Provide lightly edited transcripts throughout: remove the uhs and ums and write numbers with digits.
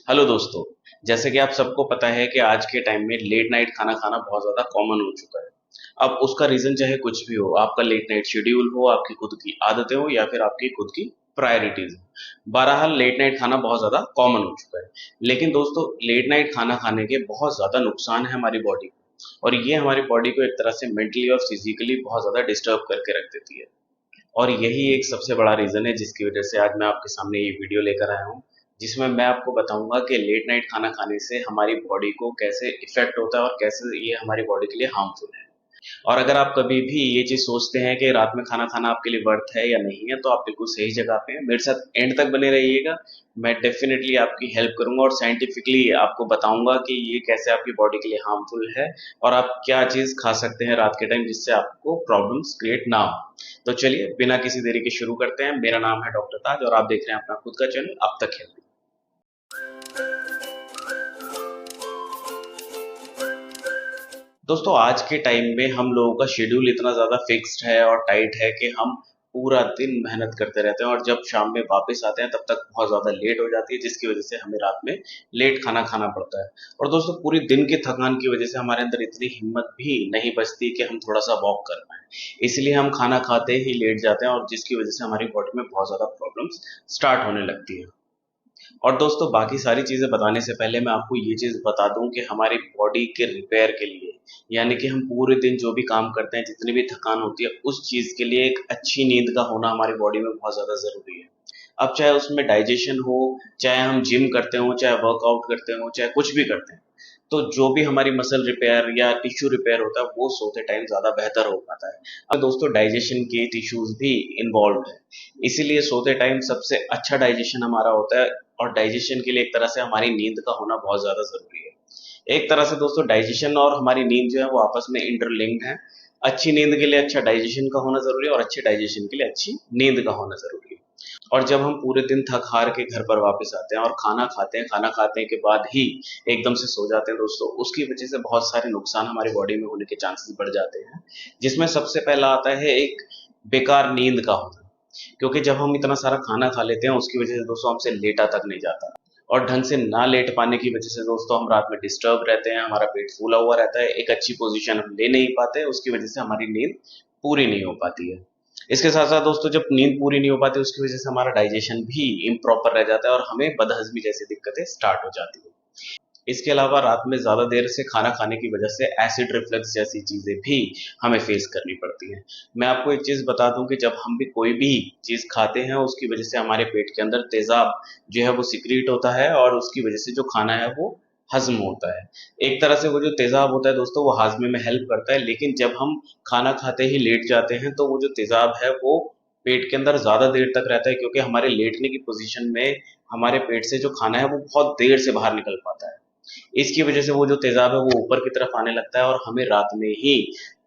Hello दोस्तों। जैसे कि आप सबको पता है कि आज के टाइम में लेट नाइट खाना खाना बहुत ज़्यादा कॉमन हो चुका है। अब उसका रीज़न चाहे कुछ भी हो, आपका लेट नाइट शेड्यूल हो, आपकी खुद की आदतें हो या फिर आपकी खुद की प्रायोरिटीज़ हो। बहरहाल लेट नाइट खाना बहुत ज़्यादा कॉमन हो चुका है। लेकिन दोस्तों, लेट नाइट खाना खाने के बहुत ज़्यादा नुकसान है हमारी बॉडी को, और ये हमारी बॉडी को एक तरह से मेंटली और फिजिकली बहुत ज़्यादा डिस्टर्ब करके रख देती है। और यही एक सबसे बड़ा रीज़न है जिसकी वजह से आज मैं आपके सामने ये वीडियो लेकर आया हूँ, जिसमें मैं आपको बताऊंगा कि लेट नाइट खाना खाने से हमारी बॉडी को कैसे इफ़ेक्ट होता है और कैसे ये हमारी बॉडी के लिए हार्मफुल है। और अगर आप कभी भी ये चीज़ सोचते हैं कि रात में खाना खाना आपके लिए वर्थ है या नहीं है, तो आप बिल्कुल सही जगह पे हैं। मेरे साथ एंड तक बने रहिएगा। मैं डेफिनेटली आपकी हेल्प करूंगा और साइंटिफिकली आपको बताऊंगा कि ये कैसे आपकी बॉडी के लिए हार्मफुल है और आप क्या चीज़ खा सकते हैं रात के टाइम जिससे आपको प्रॉब्लम्स क्रिएट ना हो। तो चलिए बिना किसी देरी के शुरू करते हैं। मेरा नाम है डॉक्टर ताज और आप देख रहे हैं अपना खुद का चैनल अब तक हेल्दी। दोस्तों, आज के टाइम में हम लोगों का शेड्यूल इतना ज़्यादा फिक्स्ड है और टाइट है कि हम पूरा दिन मेहनत करते रहते हैं और जब शाम में वापस आते हैं तब तक बहुत ज़्यादा लेट हो जाती है, जिसकी वजह से हमें रात में लेट खाना खाना पड़ता है। और दोस्तों, पूरी दिन की थकान की वजह से हमारे अंदर इतनी हिम्मत भी नहीं बचती कि हम थोड़ा सा वॉक कर पाएं। इसलिए हम खाना खाते ही लेट जाते हैं और जिसकी वजह से हमारी बॉडी में बहुत ज़्यादा प्रॉब्लम्स स्टार्ट होने लगती है। और दोस्तों, बाकी सारी चीज़ें बताने से पहले मैं आपको ये चीज़ बता दूं कि हमारी बॉडी के रिपेयर के लिए, यानी कि हम पूरे दिन जो भी काम करते हैं, जितनी भी थकान होती है, उस चीज़ के लिए एक अच्छी नींद का होना हमारी बॉडी में बहुत ज़्यादा ज़रूरी है। अब चाहे उसमें डाइजेशन हो, चाहे हम जिम करते हो, चाहे वर्कआउट करते हो, चाहे कुछ भी करते हैं, तो जो भी हमारी मसल रिपेयर या टिश्यू रिपेयर होता है वो सोते टाइम ज़्यादा बेहतर हो पाता है। अब दोस्तों, डाइजेशन के टिश्यूज भी इन्वॉल्व है, इसीलिए सोते टाइम सबसे अच्छा डाइजेशन हमारा होता है। और डाइजेशन के लिए एक तरह से हमारी नींद का होना बहुत ज़्यादा ज़रूरी है। एक तरह से दोस्तों, डाइजेशन और हमारी नींद जो है वो आपस में इंटरलिंक्ड है। अच्छी नींद के लिए अच्छा डाइजेशन का होना ज़रूरी है और अच्छे डाइजेशन के लिए अच्छी नींद का होना ज़रूरी है। और जब हम पूरे दिन थक हार के घर पर वापस आते हैं और खाना खाते हैं, खाना खाने के बाद ही एकदम से सो जाते हैं दोस्तों, उसकी वजह से बहुत सारे नुकसान हमारी बॉडी में होने के चांसेस बढ़ जाते हैं। जिसमें सबसे पहला आता है एक बेकार नींद का होना, क्योंकि जब हम इतना सारा खाना खा लेते हैं उसकी वजह से दोस्तों हमसे लेटा तक नहीं जाता। और ढंग से ना लेट पाने की वजह से दोस्तों हम रात में डिस्टर्ब रहते हैं, हमारा पेट फूला हुआ रहता है, एक अच्छी पोजीशन हम ले नहीं पाते, उसकी वजह से हमारी नींद पूरी नहीं हो पाती है। इसके साथ साथ दोस्तों, जब नींद पूरी नहीं हो पाती उसकी वजह से हमारा डाइजेशन भी इम्प्रॉपर रह जाता है और हमें बदहजमी जैसी दिक्कतें स्टार्ट हो जाती है। इसके अलावा रात में ज़्यादा देर से खाना खाने की वजह से एसिड रिफ्लक्स जैसी चीज़ें भी हमें फेस करनी पड़ती हैं। मैं आपको एक चीज़ बता दूं कि जब हम भी कोई भी चीज़ खाते हैं उसकी वजह से हमारे पेट के अंदर तेज़ाब जो है वो सिक्रीट होता है और उसकी वजह से जो खाना है वो हजम होता है। एक तरह से वो जो तेज़ाब होता है दोस्तों वो हाजमे में हेल्प करता है, लेकिन जब हम खाना खाते ही लेट जाते हैं तो वो जो तेज़ाब है वो पेट के अंदर ज़्यादा देर तक रहता है, क्योंकि हमारे लेटने की पोजीशन में हमारे पेट से जो खाना है वो बहुत देर से बाहर निकल पाता है। इसकी वजह से वो जो तेजाब है वो ऊपर की तरफ आने लगता है और हमें रात में ही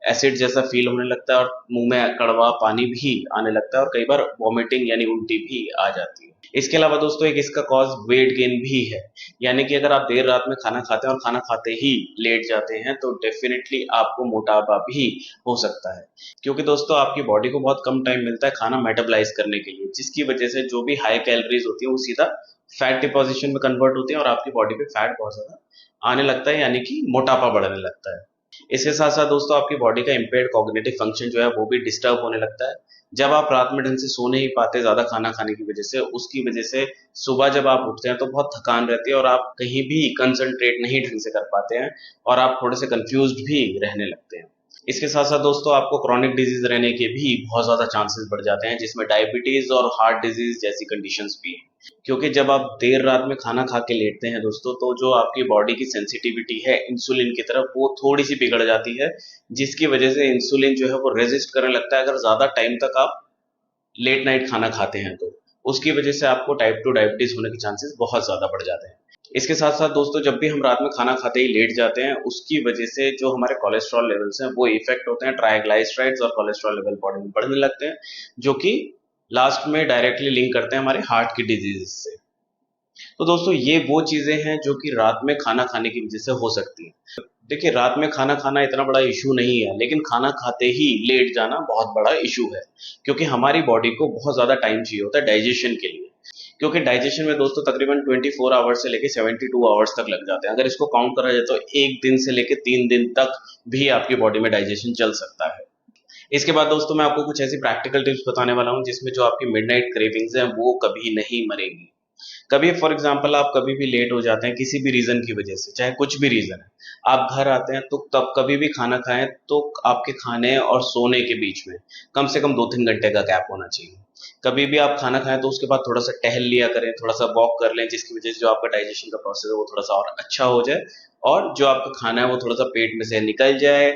एसिड जैसा फील होने लगता है और मुंह में कड़वा पानी भी आने लगता है और कई बार वॉमिटिंग यानी उल्टी भी आ जाती है। इसके अलावा दोस्तों, एक इसका कॉज वेट गेन भी है, यानी कि अगर आप देर रात में खाना खाते हैं और खाना खाते ही लेट जाते हैं तो डेफिनेटली आपको मोटापा भी हो सकता है, क्योंकि दोस्तों आपकी बॉडी को बहुत कम टाइम मिलता है खाना मेटाबॉलाइज करने के लिए, जिसकी वजह से जो भी हाई कैलोरीज होती है वो सीधा फैट डिपॉजिशन में कन्वर्ट होती है और आपकी बॉडी पे फैट बहुत ज्यादा आने लगता है, यानी कि मोटापा बढ़ने लगता है। इसके साथ साथ दोस्तों आपकी बॉडी का इम्पेयर्ड कॉग्निटिव फंक्शन जो है वो भी डिस्टर्ब होने लगता है। जब आप रात में ढंग से सो नहीं पाते ज्यादा खाना खाने की वजह से, उसकी वजह से सुबह जब आप उठते हैं तो बहुत थकान रहती है और आप कहीं भी कंसंट्रेट नहीं ढंग से कर पाते हैं और आप थोड़े से कंफ्यूज्ड भी रहने लगते हैं। इसके साथ साथ दोस्तों आपको क्रॉनिक डिजीज रहने के भी बहुत ज्यादा चांसेस बढ़ जाते हैं, जिसमें डायबिटीज और हार्ट डिजीज जैसी कंडीशंस भी हैं। क्योंकि जब आप देर रात में खाना खा के लेटते हैं दोस्तों, तो जो आपकी बॉडी की सेंसिटिविटी है इंसुलिन की तरफ वो थोड़ी सी बिगड़ जाती है, जिसकी वजह से इंसुलिन जो है वो रेजिस्ट करने लगता है अगर ज्यादा टाइम तक आप लेट नाइट खाना खाते हैं तो। उसकी वजह से आपको टाइप 2 डायबिटीज होने के चांसेस बहुत ज्यादा बढ़ जाते हैं। इसके साथ साथ दोस्तों, जब भी हम रात में खाना खाते ही लेट जाते हैं उसकी वजह से जो हमारे कोलेस्ट्रॉल लेवल्स हैं वो इफेक्ट होते हैं, ट्राइग्लाइसराइड्स और कोलेस्ट्रॉल लेवल बॉडी में बढ़ने लगते हैं, जो कि लास्ट में डायरेक्टली लिंक करते हैं हमारे हार्ट की डिजीज से। तो दोस्तों, ये वो चीजें हैं जो कि रात में खाना खाने की वजह से हो सकती हैं। देखिए, रात में खाना खाना इतना बड़ा इशू नहीं है, लेकिन खाना खाते ही लेट जाना बहुत बड़ा इशू है, क्योंकि हमारी बॉडी को बहुत ज्यादा टाइम चाहिए होता है डाइजेशन के लिए। क्योंकि डाइजेशन में दोस्तों तकरीबन 24 आवर्स से लेके 72 आवर्स तक लग जाते हैं। अगर इसको काउंट करा जाए तो 1 दिन से लेके 3 दिन तक भी आपकी बॉडी में डाइजेशन चल सकता है। इसके बाद दोस्तों मैं आपको कुछ ऐसी प्रैक्टिकल टिप्स बताने वाला हूँ जिसमें जो आपकी मिडनाइट क्रेविंग्स हैं वो कभी नहीं मरेंगी। कभी फॉर एग्जांपल आप कभी भी लेट हो जाते हैं किसी भी रीजन की वजह से, चाहे कुछ भी रीजन है, आप घर आते हैं तो तब कभी भी खाना खाएं तो आपके खाने और सोने के बीच में कम से कम 2-3 घंटे का गैप होना चाहिए। कभी भी आप खाना खाएं तो उसके बाद थोड़ा सा टहल लिया करें, थोड़ा सा वॉक कर लें, जिसकी वजह से जो आपका डाइजेशन का प्रोसेस है वो थोड़ा सा और अच्छा हो जाए और जो आपका खाना है वो थोड़ा सा पेट में से निकल जाए,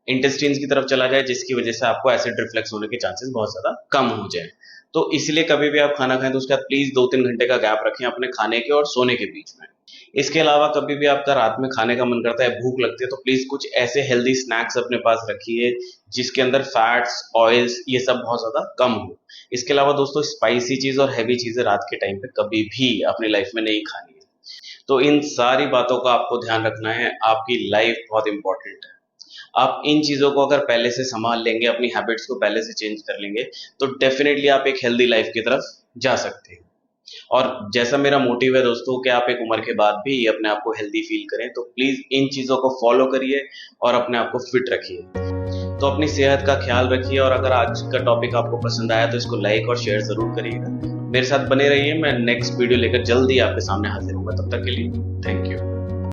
इंटेस्टाइन्स की तरफ चला जाए, जिसकी वजह से आपको एसिड रिफ्लेक्स होने के चांसेस बहुत ज्यादा कम हो जाए। तो इसलिए कभी भी आप खाना खाएं तो उसके बाद प्लीज 2-3 घंटे का गैप रखें अपने खाने के और सोने के बीच में। इसके अलावा कभी भी आपका रात में खाने का मन करता है, भूख लगती है, तो प्लीज कुछ ऐसे हेल्दी स्नैक्स अपने पास रखिए जिसके अंदर फैट्स, ऑयल्स ये सब बहुत ज्यादा कम हो। इसके अलावा दोस्तों स्पाइसी चीज और हैवी चीजें रात के टाइम पे कभी भी अपनी लाइफ में नहीं खानी है। तो इन सारी बातों का आपको ध्यान रखना है, आपकी लाइफ बहुत इंपॉर्टेंट है। आप इन चीजों को अगर पहले से संभाल लेंगे, अपनी हैबिट्स को पहले से चेंज कर लेंगे, तो डेफिनेटली आप एक हेल्दी लाइफ की तरफ जा सकते हैं। और जैसा मेरा मोटिव है दोस्तों कि आप एक उम्र के बाद भी अपने आप को हेल्दी फील करें, तो प्लीज इन चीजों को फॉलो करिए और अपने आप को फिट रखिए। तो अपनी सेहत का ख्याल रखिए और अगर आज का टॉपिक आपको पसंद आया तो इसको लाइक और शेयर जरूर करिएगा। मेरे साथ बने रहिए, मैं नेक्स्ट वीडियो लेकर जल्दी आपके सामने हाजिर होऊंगा। तब तक के लिए थैंक यू।